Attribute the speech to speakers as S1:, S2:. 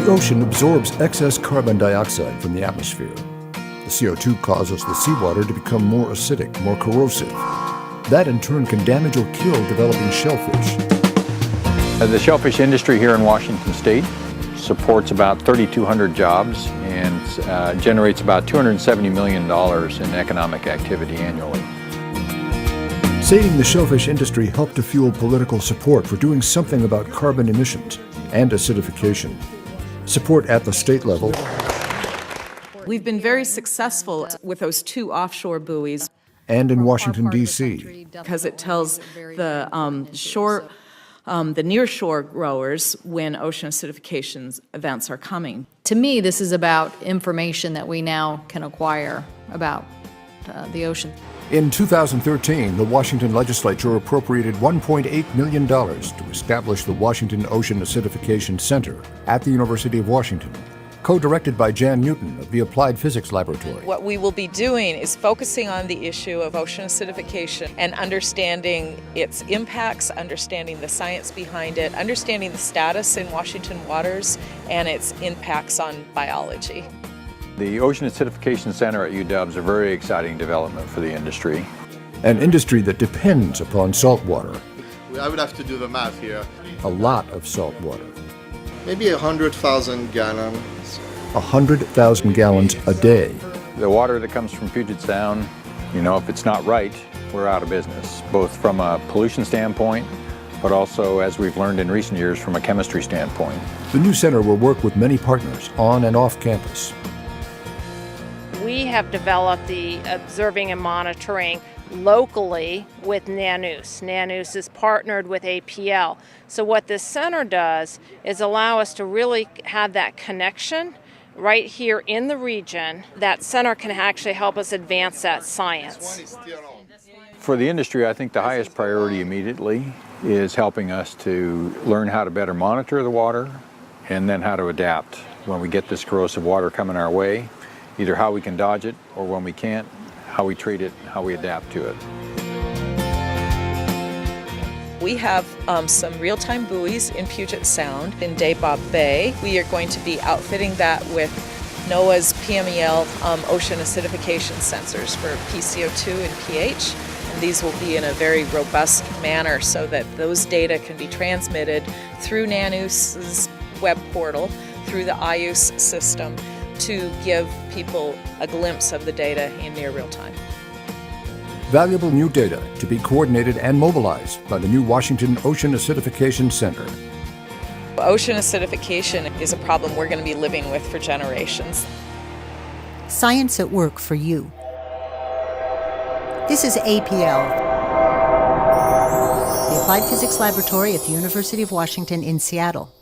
S1: The ocean absorbs excess carbon dioxide from the atmosphere. The CO2 causes the seawater to become more acidic, more corrosive. That in turn can damage or kill developing shellfish.
S2: The shellfish industry here in Washington State supports about 3,200 jobs and generates about $270 million in economic activity annually.
S1: Saving the shellfish industry helped to fuel political support for doing something about carbon emissions and acidification. Support at the state level.
S3: We've been very successful with those 2 offshore buoys.
S1: And in Washington, D.C.
S3: Because it tells the the near-shore growers when ocean acidification events are coming.
S4: To me, this is about information that we now can acquire about the ocean.
S1: In 2013, the Washington legislature appropriated $1.8 million to establish the Washington Ocean Acidification Center at the University of Washington, co-directed by Jan Newton of the Applied Physics Laboratory.
S5: What we will be doing is focusing on the issue of ocean acidification and understanding its impacts, understanding the science behind it, understanding the status in Washington waters and its impacts on biology.
S2: The Ocean Acidification Center at UW is a very exciting development for the industry.
S1: An industry that depends upon salt water.
S6: I would have to do the math here.
S1: A lot of salt water.
S6: Maybe 100,000 gallons.
S1: 100,000 gallons a day.
S2: The water that comes from Puget Sound, if it's not right, we're out of business, both from a pollution standpoint, but also, as we've learned in recent years, from a chemistry standpoint.
S1: The new center will work with many partners on and off campus.
S7: We have developed the observing and monitoring locally with NANUS. NANUS is partnered with APL. So what this center does is allow us to really have that connection right here in the region. That center can actually help us advance that science.
S2: For the industry, I think the highest priority immediately is helping us to learn how to better monitor the water and then how to adapt when we get this corrosive water coming our way, either how we can dodge it or when we can't, how we treat it, how we adapt to it.
S5: We have some real-time buoys in Puget Sound, in Dabob Bay. We are going to be outfitting that with NOAA's PMEL ocean acidification sensors for PCO2 and pH. And these will be in a very robust manner so that those data can be transmitted through NANUS's web portal, through the IUS system, to give people a glimpse of the data in near real time.
S1: Valuable new data to be coordinated and mobilized by the new Washington Ocean Acidification Center.
S5: Ocean acidification is a problem we're going to be living with for generations.
S8: Science at work for you. This is APL, the Applied Physics Laboratory at the University of Washington in Seattle.